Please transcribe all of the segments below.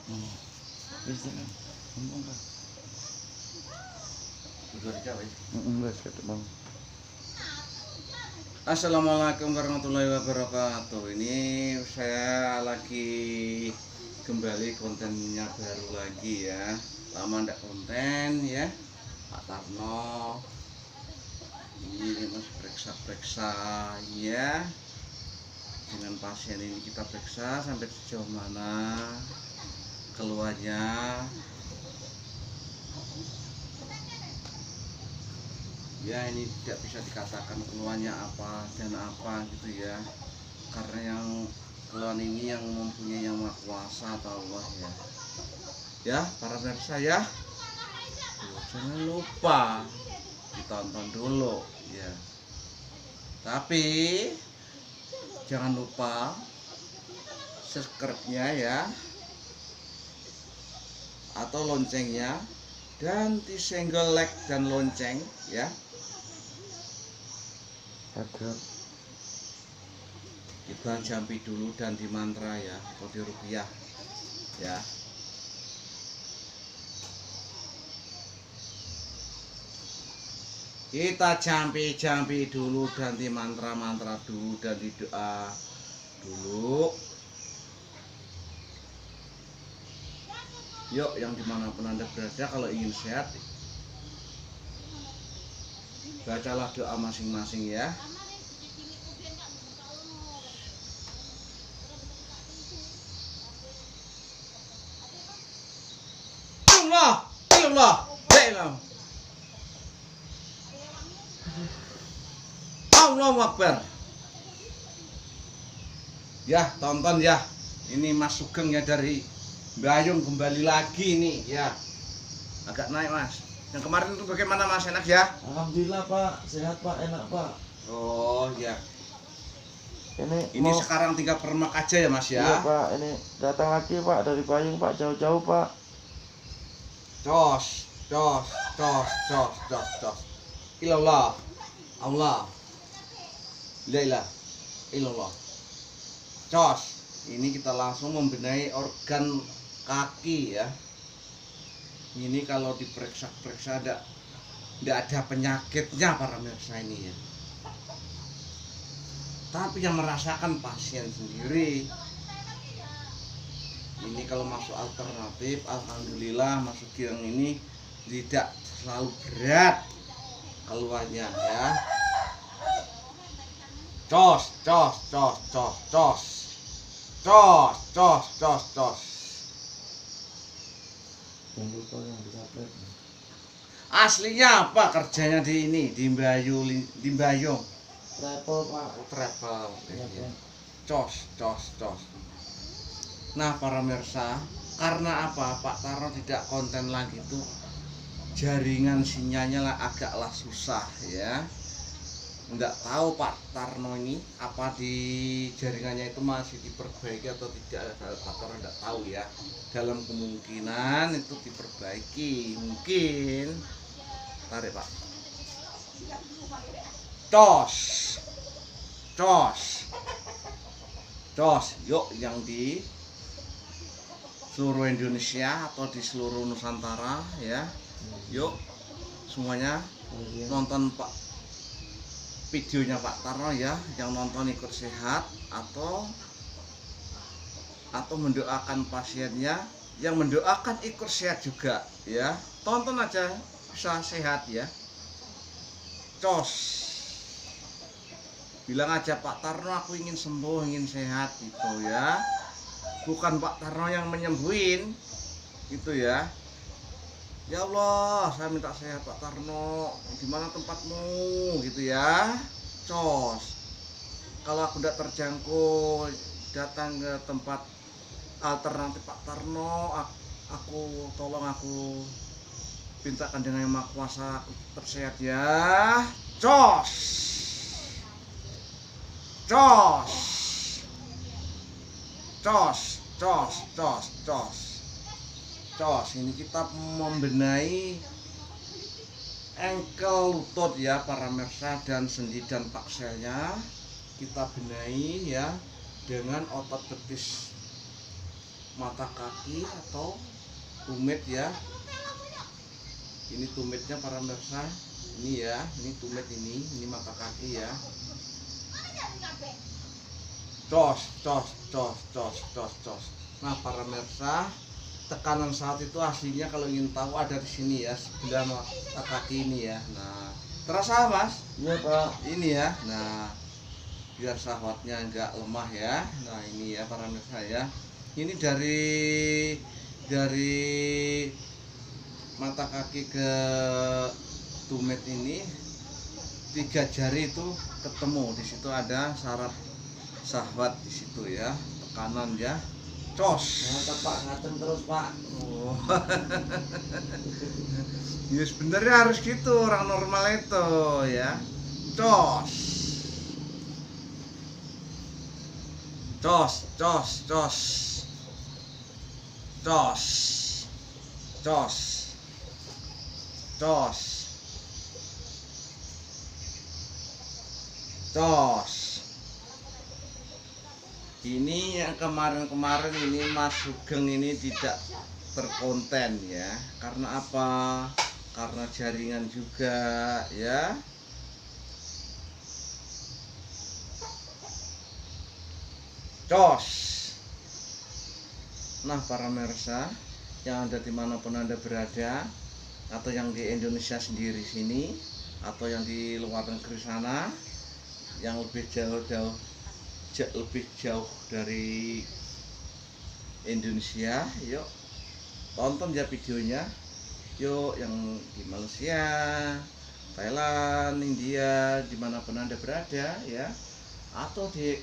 Bisa kan? Ngomong kan? Assalamualaikum warahmatullahi wabarakatuh. Ini saya lagi kembali kontennya baru lagi ya. Lama ndak konten ya, Pak Tarno. Ini masih periksa-periksa ya. Dengan pasien ini kita periksa sampai sejauh mana keluarnya. Ya, ini tidak bisa dikatakan keluarnya apa dan apa gitu ya, karena yang keluhan ini yang mempunyai yang maha kuasa atau Allah ya para pemirsa ya. Jangan lupa ditonton dulu ya, tapi jangan lupa subscribe-nya ya, atau loncengnya, dan disenggol like dan lonceng ya, Agar kita jampi dulu dan di mantra ya, atau di ruqyah ya. Kita jampi dulu dan di mantra dulu dan di doa dulu. Yuk, yang dimanapun Anda berada, kalau ingin sehat, bacalah doa masing-masing ya. Allah, Allah, Allahu Akbar. Ya, tonton ya. Ini Mas Sugeng ya dari Bayung kembali lagi nih ya. Agak naik Mas. Yang kemarin itu bagaimana Mas, enak ya? Alhamdulillah Pak, sehat Pak, enak Pak. Oh ya. Ini mau... sekarang tinggal permak aja ya Mas ya? Iya Pak, ini datang lagi Pak dari Bayung Pak, jauh-jauh Pak. Cos. Ilallah. Allah. La ilaha illallah. Cos. Ini kita langsung membenahi organ kaki ya. Ini kalau diperiksa-periksa tidak ada penyakitnya para pemirsa ini ya. Tapi yang merasakan pasien sendiri. Ini kalau masuk alternatif, alhamdulillah masuk yang ini tidak selalu berat keluarnya ya. Cos. Jangan lupa yang di-subscribe. Aslinya apa kerjanya di ini, di Bayung? Travel Pak. Travel. Ya. Cos. Nah para pemirsa, karena apa Pak Tarno tidak konten lagi tuh, jaringan sinyalnya lah agaklah susah ya. Enggak tahu Pak Tarno ini apa di jaringannya itu masih diperbaiki atau tidak, Pak Tarno enggak tahu ya. Dalam kemungkinan itu diperbaiki, mungkin. Tarik Pak. Cos. Yuk yang di seluruh Indonesia atau di seluruh Nusantara ya. Yuk semuanya nonton Pak videonya Pak Tarno ya, yang nonton ikut sehat atau mendoakan pasiennya, yang mendoakan ikut sehat juga ya. Tonton aja bisa sehat ya. Cos. Bilang aja Pak Tarno aku ingin sembuh, ingin sehat gitu ya. Bukan Pak Tarno yang menyembuhin gitu ya. Ya Allah, saya minta sehat Pak Tarno. Di mana tempatmu gitu ya. Cos. Kalau aku tidak terjangkau, datang ke tempat alternatif Pak Tarno, aku tolong, aku mintakan dengan yang maha kuasa aku tersehat ya. Cos. Ini kita membenahi engkel lutut ya para pemirsa, dan sendi dan pakselnya kita benahi ya dengan otot betis mata kaki atau tumit ya. Ini tumitnya para pemirsa. Ini ya, ini tumit ini mata kaki ya. Cos. Nah para pemirsa, tekanan saat itu aslinya kalau ingin tahu ada di sini ya, sebelah mata kaki ini ya. Nah, terasa mas? Iya Pak. Ini ya. Nah, biar syahwatnya enggak lemah ya. Nah ini ya para pemirsa ya. Ini dari mata kaki ke tumit ini 3 jari itu ketemu. Di situ ada saraf syahwat di situ ya. Tekanan ya. Cos. Mantap Pak, ngatem terus Pak. Oh. Ya sebenarnya harus gitu orang normal itu ya. Cos. Cos. Ini yang kemarin-kemarin ini Mas Sugeng ini tidak terkonten ya. Karena apa? Karena jaringan juga ya. Cos. Nah para pemirsa yang ada dimanapun Anda berada, atau yang di Indonesia sendiri sini, atau yang di luar negeri sana, yang lebih jauh dari Indonesia, yuk tonton ya videonya. Yuk yang di Malaysia, Thailand, India, dimanapun Anda berada ya, atau di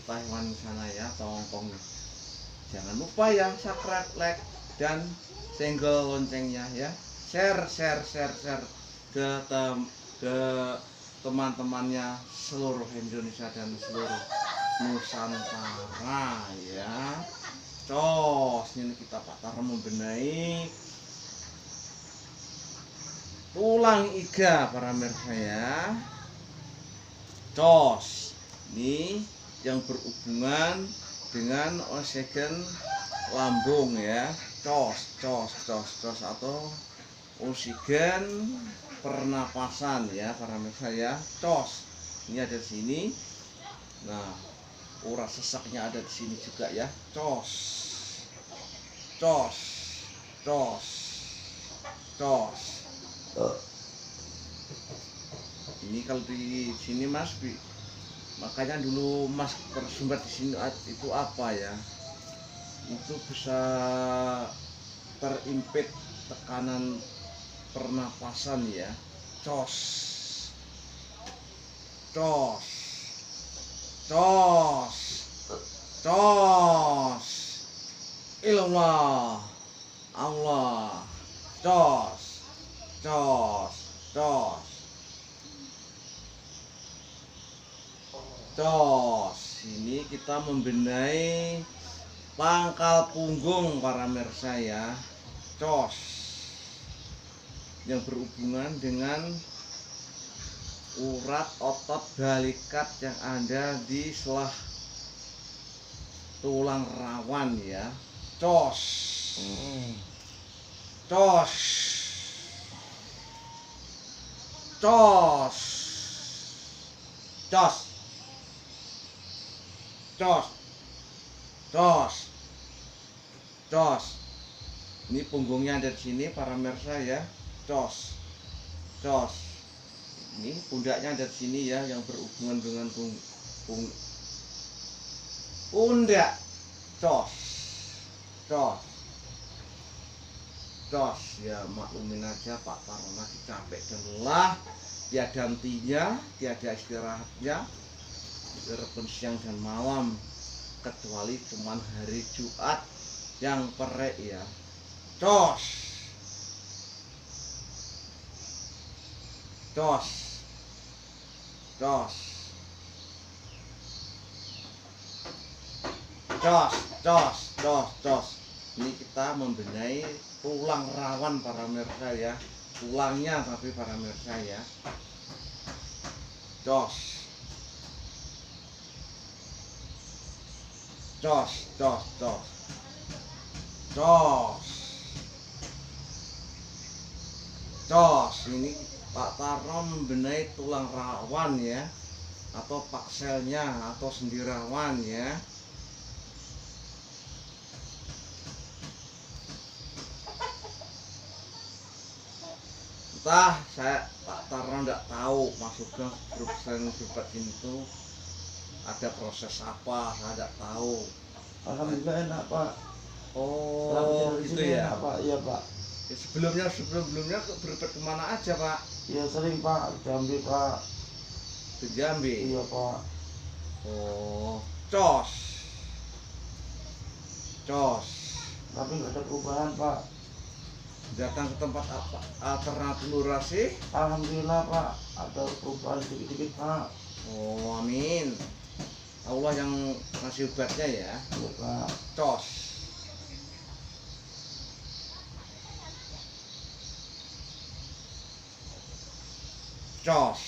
Taiwan sana ya, atau Hongkong. Jangan lupa ya subscribe, like, dan senggol loncengnya ya. Share ke teman-temannya seluruh Indonesia dan seluruh Nusantara ya. Cos, ini kita Pak Tarno membenahi tulang iga para pemirsa ya. Cos, ini yang berhubungan dengan oksigen lambung ya. Cos atau oksigen pernapasan ya para pemirsa ya. Cos ini ada di sini. Nah, urat sesaknya ada di sini juga ya. Cos. Ini kalau di sini Mas, makanya dulu Mas bersumber di sini itu apa ya? Itu bisa terimpit tekanan pernapasan ya. Cos. Ilallah. Allah. Cos. Ini kita membenahi pangkal punggung para pemirsa ya. Cos yang berhubungan dengan urat otot balikat yang ada di selah tulang rawan ya. Cos. Ini punggungnya ada di sini para pemirsa ya. Cos. Ini pundaknya ada di sini ya, yang berhubungan dengan pundak. Cos ya, maklumin aja Pak Tarno lagi capek dan lelah, tiada hentinya, tiada istirahatnya, walaupun siang dan malam, kecuali cuman hari Jumat yang perek ya. Cos. Ini kita membenahi tulang rawan para pemirsa ya. Tulangnya tapi para pemirsa ya. Cos. Cos, cos, cos. Cos. Cos. Ini Pak Tarno membenahi tulang rawan ya, atau pakselnya atau sendi rawan ya. Entah, saya Pak Tarno nggak tahu maksudnya grup sebat ini tuh ada proses apa, saya nggak tahu. Alhamdulillah enak Pak. Oh gitu ya enak, Pak. Iya Pak. Ya, sebelumnya berobat kemana aja Pak? Ya sering Pak, Jambi Pak. Ke Jambi. Iya Pak. Oh, cos. Cos. Tapi nggak ada perubahan Pak. Datang ke tempat apa alternatif lurasi? Alhamdulillah Pak, ada perubahan sedikit-sedikit Pak. Oh amin. Allah yang ngasih obatnya ya. Iya Pak. Cos. Cos.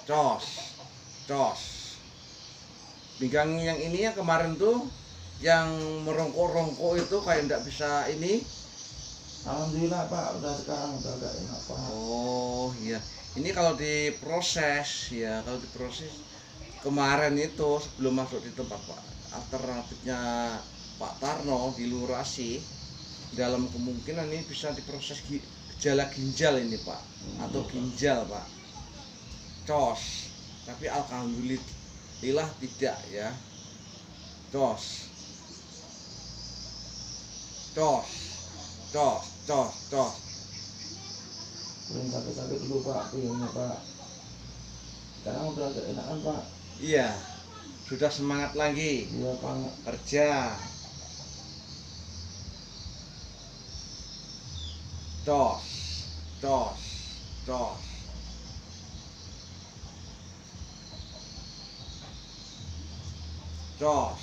Cos. Cos. Pinggang yang ini yang kemarin tuh yang merongkok-rongkok itu kayak nggak bisa ini. Alhamdulillah Pak, udah sekarang udah agak enak Pak. Oh iya, ini kalau diproses ya, kalau diproses kemarin itu sebelum masuk di tempat Pak alternatifnya Pak Tarno di lurasi, dalam kemungkinan ini bisa diproses gejala ginjal ini Pak, atau ginjal Pak, cos. Tapi alhamdulillah tidak ya, cos, cos, cos, cos, cos. Paling sakit-sakit dulu Pak, pinggangnya Pak. Sekarang udah agak enakan Pak. Iya, sudah semangat lagi Iya Pak. kerja. Cos, cos, cos. Cos.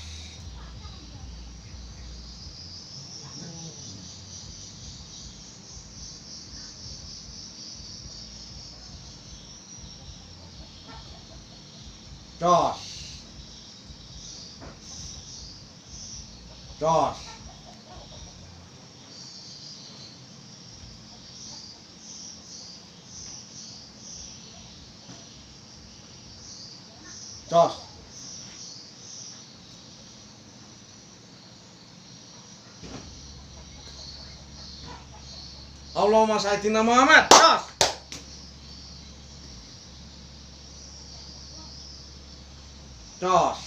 Cos. Cos. Cos. Allahumma sayyidina Muhammad. Cos. Cos.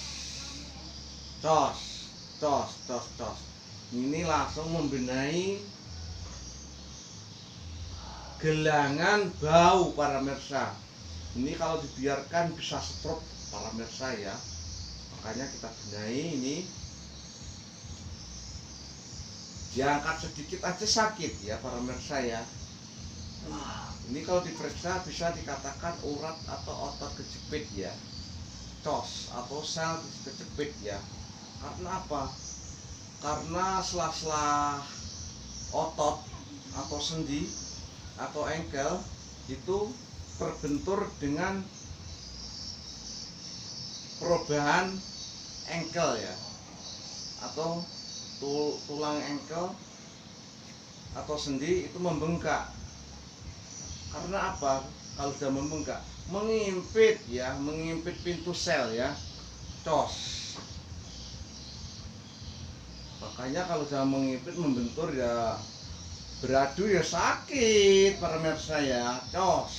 Cos. Cos. Cos. Cos. Ini langsung membenahi gelangan bau para mirsa. Ini kalau dibiarkan bisa stroke para mirsa ya. Makanya kita benahi ini. Diangkat sedikit aja sakit ya para mirsa ya. Nah, ini kalau diperiksa bisa dikatakan urat atau otot kejepit ya. Cos atau sel kejepit ya. Karena apa? Karena sela-sela otot atau sendi atau engkel itu terbentur dengan perubahan engkel ya, atau tulang engkel atau sendi itu membengkak. Karena apa? Kalau sudah membengkak, mengimpit ya, mengimpit pintu sel ya, cos. Makanya kalau sudah mengimpit, membentur ya, beradu ya sakit para mirsa ya, cos.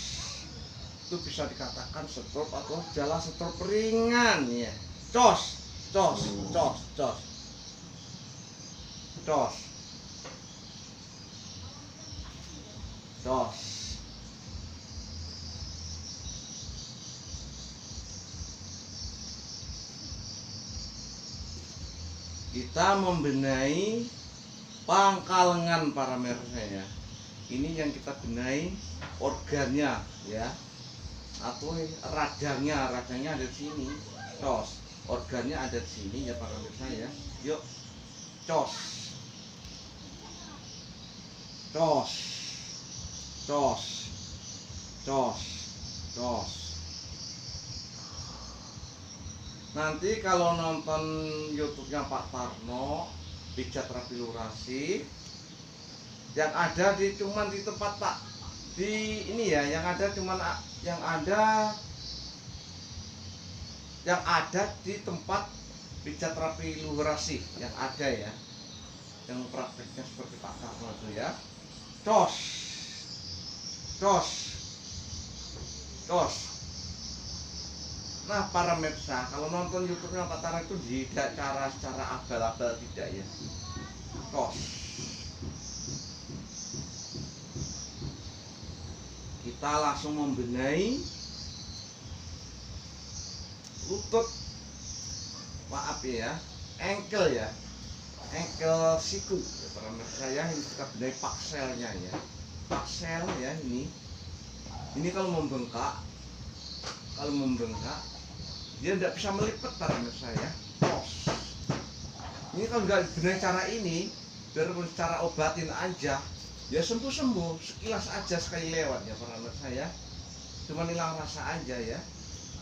Itu bisa dikatakan stroke atau gejala stroke ringan ya, cos, cos, cos, cos, cos, cos. Kita membenahi pangkal lengan para mirsa ya. Ini yang kita benahi organnya ya, atau radangnya ada di sini, cos. Organnya ada di sini ya para mirsa ya. Yuk, cos, cos, cos, cos, cos. Nanti kalau nonton YouTube-nya Pak Tarno Pijat Rapi Lurasi, yang ada di cuman di tempat Pak di ini ya, yang ada di tempat Pijat Rapi Lurasi yang ada ya, yang prakteknya seperti Pak Tarno itu ya. Cos, cos, cos. Nah para pemirsa, kalau nonton YouTube-nya Pak Tarno itu tidak secara abal-abal, tidak ya. Cos. Kita langsung membenahi lutut, maaf ya, engkel ya, engkel siku ya, para pemirsa ya. Ini kita benahi pakselnya ya, paksel ya. Ini kalau membengkak dia tidak bisa melipat para pemirsa ya. Tos. Ini kalau nggak benahi cara ini, biarpun secara obatin aja ya sembuh sekilas aja, sekali lewat ya para pemirsa ya, cuma hilang rasa aja ya,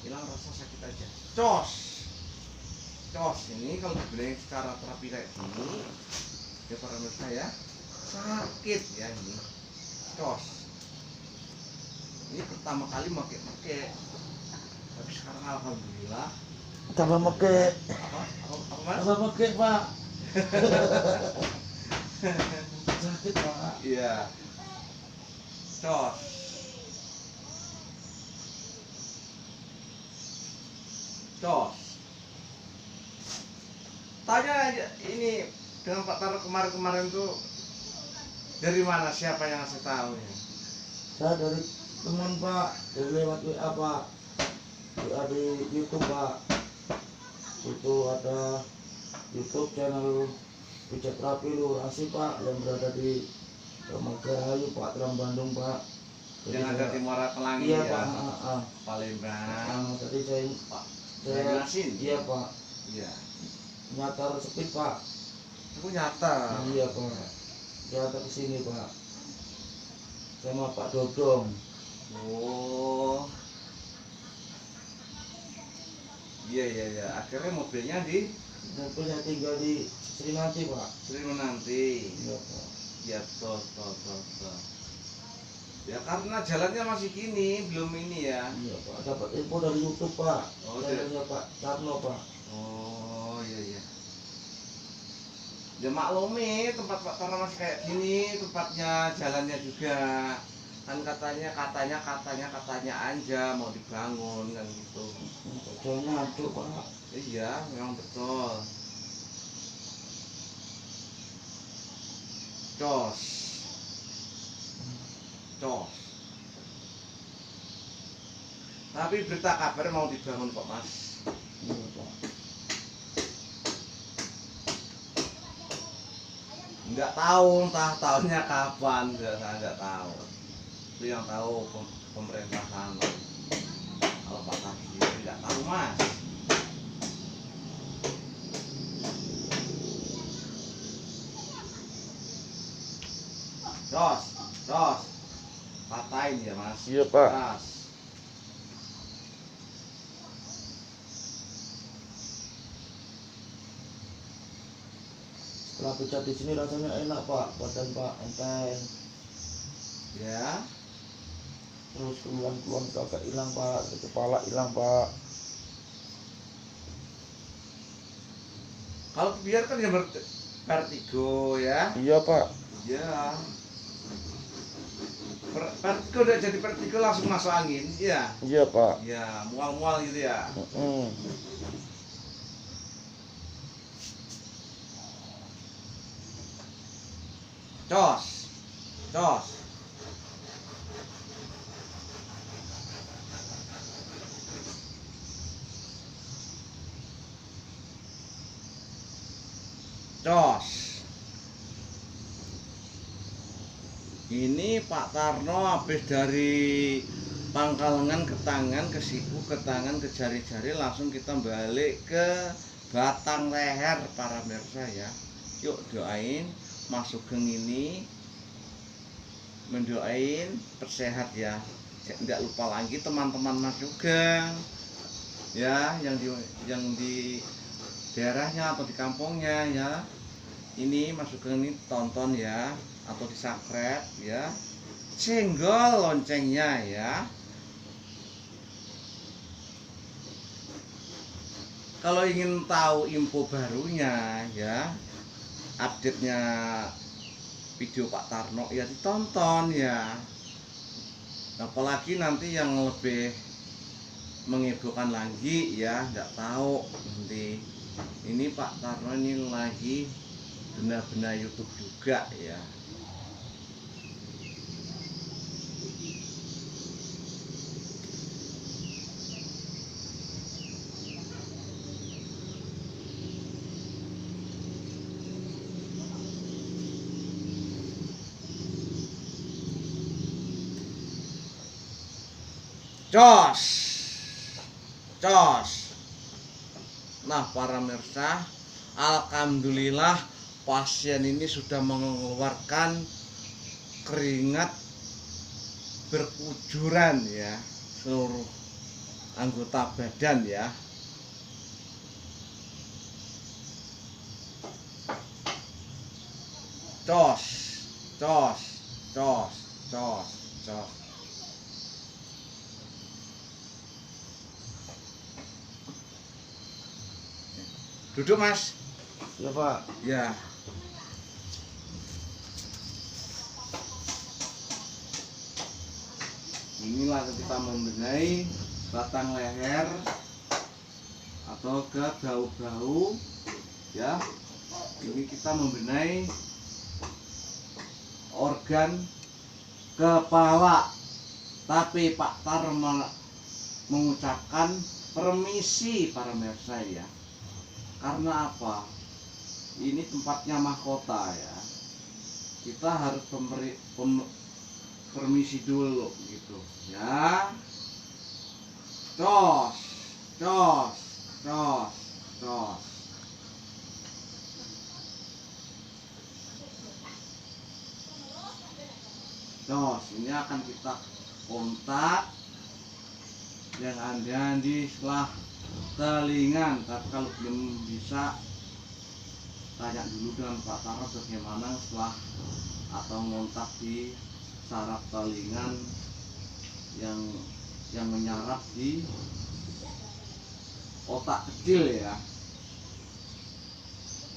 hilang rasa sakit aja. Cos, ini kalau dibenahi secara terapi kayak gini ya para pemirsa ya, sakit ya ini. Cos ini pertama kali make, tapi sekarang alhamdulillah tambah make. apa mas? Tambah make Pak. Sakit Pak. Iya. Cos. Tanya aja ini dengan Pak Tarno kemarin tuh dari mana, siapa yang ngasih tahu ya? Saya dari teman Pak, dari lewat WA Pak, WA di YouTube Pak. Itu ada YouTube channel Pijat Rapi Lurasi Pak, yang berada di Manggarai Pak, Terang Bandung Pak. Yang ada di Muara Pelangi iya, ya, Pak. Palembang. Tadi saya jelasin. Iya Pak, Iya. nyatar speed Pak. Aku nyata. Iya Pak, nyata kesini Pak, sama Pak Dodong. Oh. Iya. Akhirnya mobilnya di Mobil saya tinggal di Sri Nanti Pak. Sri Menanti. Iya Pak. Ya toh. Ya karena jalannya masih gini, belum ini ya. Iya Pak, dapat info dari YouTube Pak. Oh, Channelnya Pak Tarno Pak. Oh iya. Ya maklumi, tempat Pak Tarno masih kayak gini, tempatnya, jalannya juga. Kan katanya aja mau dibangun kan gitu. Jalannya hancur Pak. Iya, memang betul. Cos. Tapi berita kabar mau dibangun kok Mas. Iya Pak. Nggak tahu, entah tahunnya kapan, saya nggak tahu. Itu yang tahu pemerintahan. Kalau Pak Tarno tidak tahu Mas. Cos. Patahin ya Mas. Iya Pak. Keras. Setelah pijat di sini rasanya enak Pak, badan Pak enteng. Ya. Terus keluhan agak hilang Pak, kepala hilang Pak. Kalau biarkan ya vertigo ya. Iya Pak. Iya. Vertigo udah jadi vertigo langsung masuk angin, iya. Iya Pak. Ya, mual-mual gitu ya. Cos. Ini Pak Tarno habis dari pangkalengan ke tangan, ke siku, ke tangan, ke jari-jari, langsung kita balik ke batang leher para pemirsa ya. Yuk doain Mas Sugeng ini, mendoain persehat ya. Tidak lupa lagi teman-teman Mas Sugeng, ya, yang di daerahnya atau di kampungnya ya, ini Mas Sugeng ini tonton ya, atau di subscribe ya, senggol loncengnya ya. Kalau ingin tahu info barunya ya, update-nya video Pak Tarno ya ditonton ya. Apalagi nanti yang lebih menghebohkan lagi ya, nggak tahu nanti ini Pak Tarno ini lagi benar-benar YouTube juga ya. Jos, jos. Nah para pemirsa, alhamdulillah pasien ini sudah mengeluarkan keringat berkucuran ya, seluruh anggota badan ya. Jos, jos, jos, jos, jos. Duduk Mas. Ya Pak. Ya. Inilah kita membenahi batang leher atau ke bahu-bahu ya. Ini kita membenahi organ kepala. Tapi Pak Tar mengucapkan permisi para pemirsa ya. Karena apa? Ini tempatnya mahkota ya. Kita harus permisi dulu gitu ya. Cos, cos, cos, cos. Cos, ini akan kita kontak yang ada di sebelah telingan. Tapi kalau belum bisa, tanya dulu dengan Pak Tarno bagaimana setelah atau ngontak di saraf telingan yang menyarap di otak kecil ya,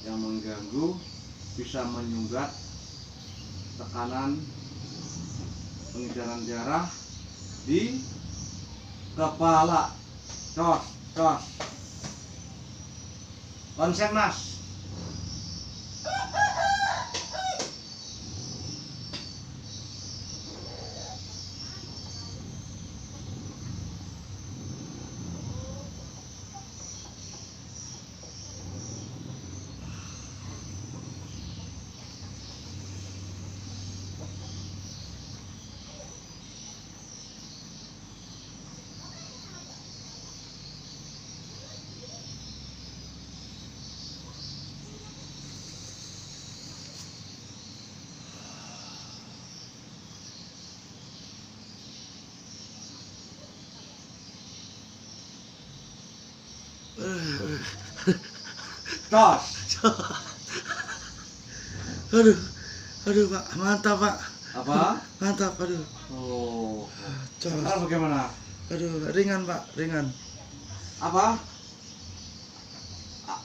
yang mengganggu, bisa menyumbat tekanan pengedaran darah di kepala. Cos, cos. Konsen Mas. Cos. Aduh Pak, mantap Pak. Apa? Mantap, aduh. Oh. Cos. Sekarang bagaimana? Aduh, ringan Pak, ringan. Apa?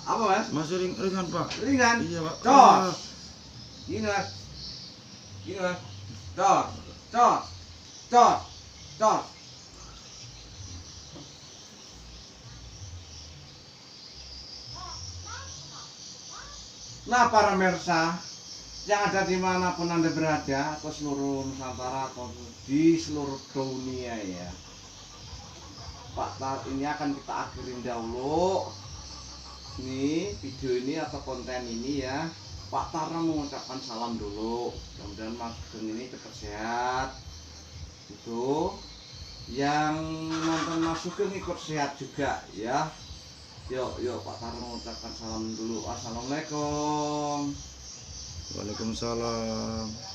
Apa Mas? Masih ringan Pak. Ringan. Iya Pak. Cos. Gini Mas. Gini Mas. Cos. Cos. Cos. Cos. Nah para pemirsa yang ada dimanapun Anda berada, atau seluruh Nusantara atau di seluruh dunia ya, Pak Tar ini akan kita akhirin dahulu nih video ini atau konten ini ya. Pak Tarno mengucapkan salam dulu, mudah-mudahan Mas Sugeng ini cepat sehat itu, yang nonton Mas Sugeng ikut sehat juga ya. Yuk Pak Tarno mengucapkan salam dulu. Assalamualaikum. Waalaikumsalam.